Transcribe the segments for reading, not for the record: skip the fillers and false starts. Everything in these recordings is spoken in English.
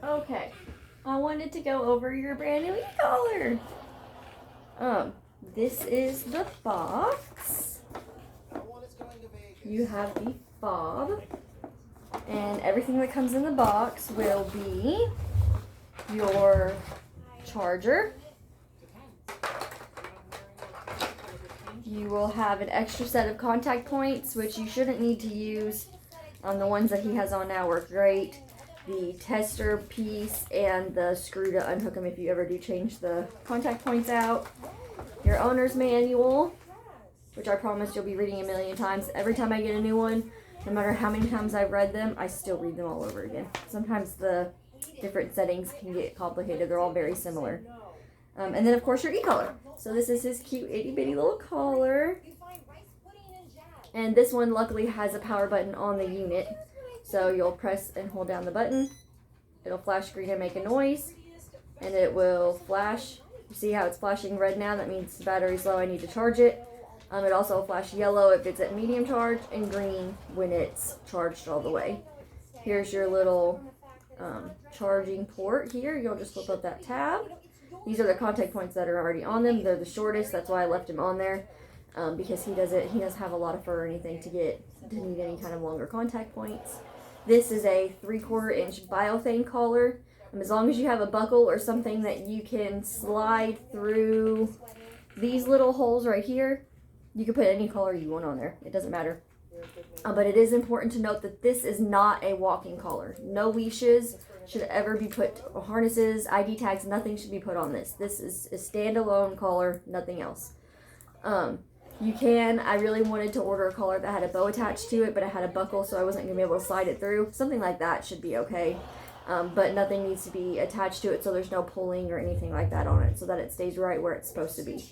Okay, I wanted to go over your brand new e-collar. This is the box. You have the fob, and everything that comes in the box will be your charger. You will have an extra set of contact points, which you shouldn't need to use. The ones that he has on now work great. The tester piece and the screw to unhook them if you ever do change the contact points out. Your owner's manual, which I promise you'll be reading a million times. Every time I get a new one, no matter how many times I've read them, I still read them all over again. Sometimes the different settings can get complicated. They're all very similar. And then, of course, your e-collar. So this is his cute itty-bitty little collar. And this one, luckily, has a power button on the unit. So you'll press and hold down the button. It'll flash green and make a noise. And it will flash. You see how it's flashing red now? That means the battery's low. I need to charge it. It also will flash yellow if it's at medium charge and green when it's charged all the way. Here's your little charging port here. You'll just flip up that tab. These are the contact points that are already on them. They're the shortest. That's why I left him on there. Because he doesn't have a lot of fur or anything to need any kind of longer contact points. This is a 3/4 inch biothane collar. As long as you have a buckle or something that you can slide through these little holes right here, you can put any collar you want on there. It doesn't matter. But it is important to note that this is not a walking collar. No leashes should ever be put, harnesses, ID tags, nothing should be put on this. This is a standalone collar, nothing else. I really wanted to order a collar that had a bow attached to it, but it had a buckle, so I wasn't going to be able to slide it through. Something like that should be okay. But nothing needs to be attached to it, so there's no pulling or anything like that on it, so that it stays right where it's supposed to be.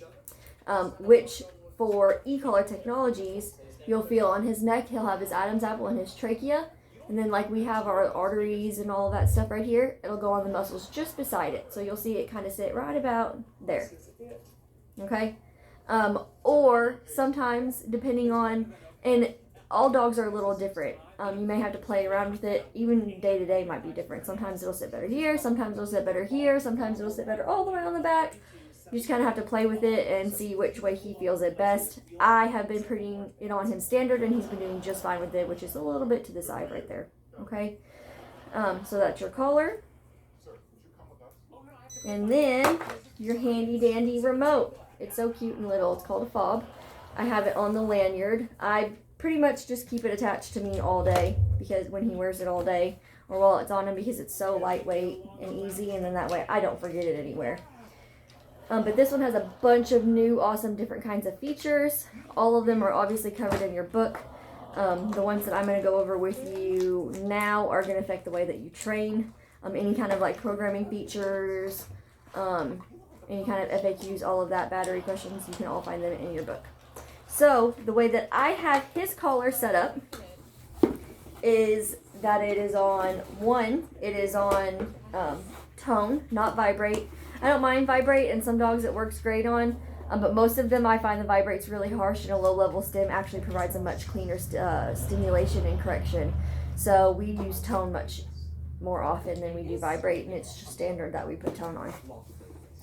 Which, for e-collar technologies, you'll feel on his neck, he'll have his Adam's apple and his trachea, and then like we have our arteries and all of that stuff right here, it'll go on the muscles just beside it. So you'll see it kind of sit right about there. Okay? Or sometimes, depending on, and all dogs are a little different. You may have to play around with it. Even day to day might be different. Sometimes it'll sit better here. Sometimes it'll sit better here. Sometimes it'll sit better all the way on the back. You just kind of have to play with it and see which way he feels it best. I have been putting it on him standard, and he's been doing just fine with it, which is a little bit to the side right there. Okay? So that's your collar. And then your handy dandy remote. It's so cute and little. It's called a fob. I have it on the lanyard. I pretty much just keep it attached to me all day because when he wears it all day, or while it's on him, because it's so lightweight and easy, and then that way I don't forget it anywhere. But this one has a bunch of new awesome different kinds of features. All of them are obviously covered in your book. The ones that I'm going to go over with you now are going to affect the way that you train. Any kind of like programming features, any kind of FAQs, all of that, battery questions, you can all find them in your book. So the way that I have his collar set up is that it is on tone, not vibrate. I don't mind vibrate, and some dogs it works great on, but most of them I find the vibrate's really harsh, and a low level stim actually provides a much cleaner stimulation and correction. So we use tone much more often than we do vibrate, and it's just standard that we put tone on.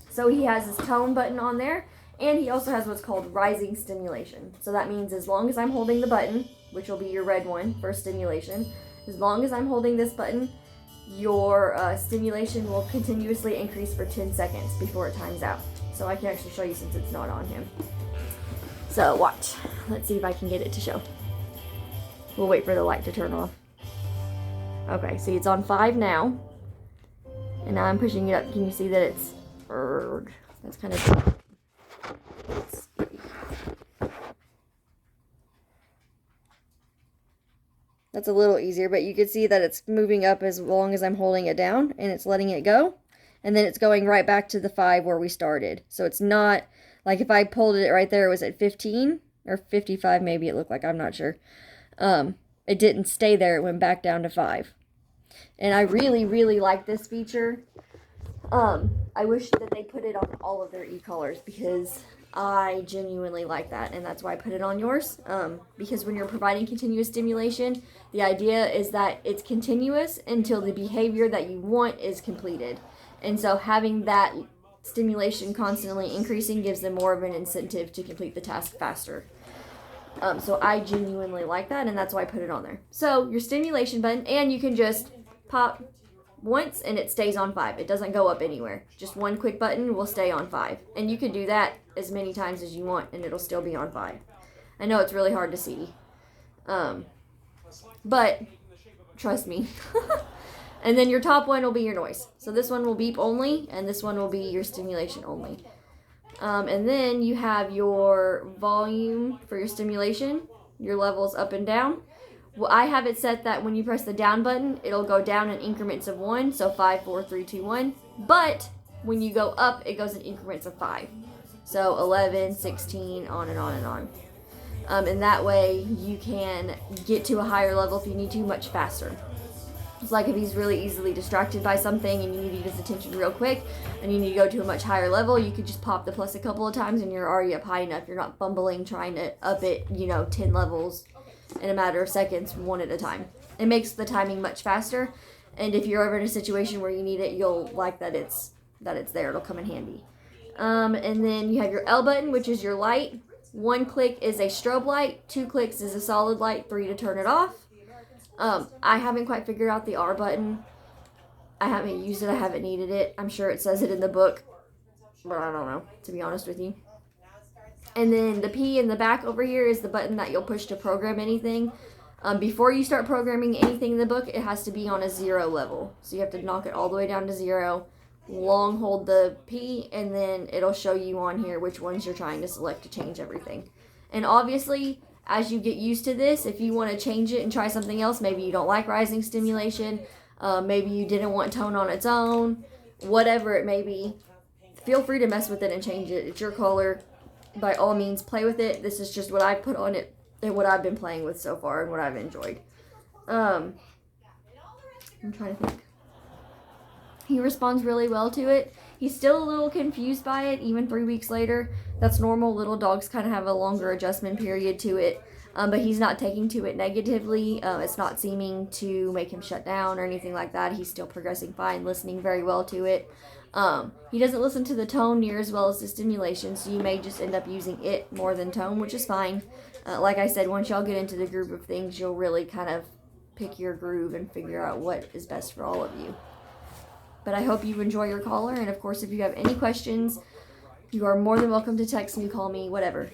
So he has his tone button on there, and he also has what's called rising stimulation. So that means as long as I'm holding the button, which will be your red one for stimulation, as long as I'm holding this button, your stimulation will continuously increase for 10 seconds before it times out. So I can actually show you since it's not on him. So watch. Let's see if I can get it to show. We'll wait for the light to turn off. Okay, see it's on 5 now. And now I'm pushing it up. Can you see that it's... That's kind of... That's a little easier, but you can see that it's moving up as long as I'm holding it down, and it's letting it go. And then it's going right back to the 5 where we started. So it's not, like if I pulled it right there, it was at 15 or 55 maybe it looked like, I'm not sure. It didn't stay there, it went back down to 5. And I really, really like this feature. I wish that they put it on all of their e-collars because I genuinely like that, and that's why I put it on yours. Because when you're providing continuous stimulation, the idea is that it's continuous until the behavior that you want is completed. And so having that stimulation constantly increasing gives them more of an incentive to complete the task faster. So I genuinely like that, and that's why I put it on there. So your stimulation button, and you can just pop once and it stays on 5. It doesn't go up anywhere. Just one quick button will stay on 5. And you can do that as many times as you want and it'll still be on 5. I know it's really hard to see. But trust me. And then your top one will be your noise. So this one will beep only, and this one will be your stimulation only. And then you have your volume for your stimulation, your levels up and down. Well, I have it set that when you press the down button, it'll go down in increments of 1, so 5, 4, 3, 2, 1. But when you go up, it goes in increments of 5. So 11, 16, on and on and on. And that way you can get to a higher level if you need to much faster. It's like if he's really easily distracted by something and you need to get his attention real quick and you need to go to a much higher level, you could just pop the plus a couple of times and you're already up high enough. You're not fumbling trying to up it, 10 levels in a matter of seconds, one at a time. It makes the timing much faster, and if you're ever in a situation where you need it, you'll like that it's there. It'll come in handy. And then you have your L button, which is your light. 1 click is a strobe light, 2 clicks is a solid light, 3 to turn it off. I haven't quite figured out the R button. I haven't used it. I haven't needed it. I'm sure it says it in the book, but I don't know, to be honest with you. And then the P in the back over here is the button that you'll push to program anything. Before you start programming anything in the book, it has to be on a 0 level. So you have to knock it all the way down to 0, long hold the P, and then it'll show you on here which ones you're trying to select to change everything. And obviously, as you get used to this, if you want to change it and try something else, maybe you don't like rising stimulation, maybe you didn't want tone on its own, whatever it may be, feel free to mess with it and change it. It's your collar. By all means, play with it. This is just what I put on it and what I've been playing with so far and what I've enjoyed. I'm trying to think. He responds really well to it. He's still a little confused by it, even 3 weeks later. That's normal. Little dogs kind of have a longer adjustment period to it. But he's not taking to it negatively. It's not seeming to make him shut down or anything like that. He's still progressing fine, listening very well to it. He doesn't listen to the tone near as well as the stimulation, so you may just end up using it more than tone, which is fine. Like I said, once y'all get into the groove of things, you'll really kind of pick your groove and figure out what is best for all of you. But I hope you enjoy your collar, and of course, if you have any questions, you are more than welcome to text me, call me, whatever.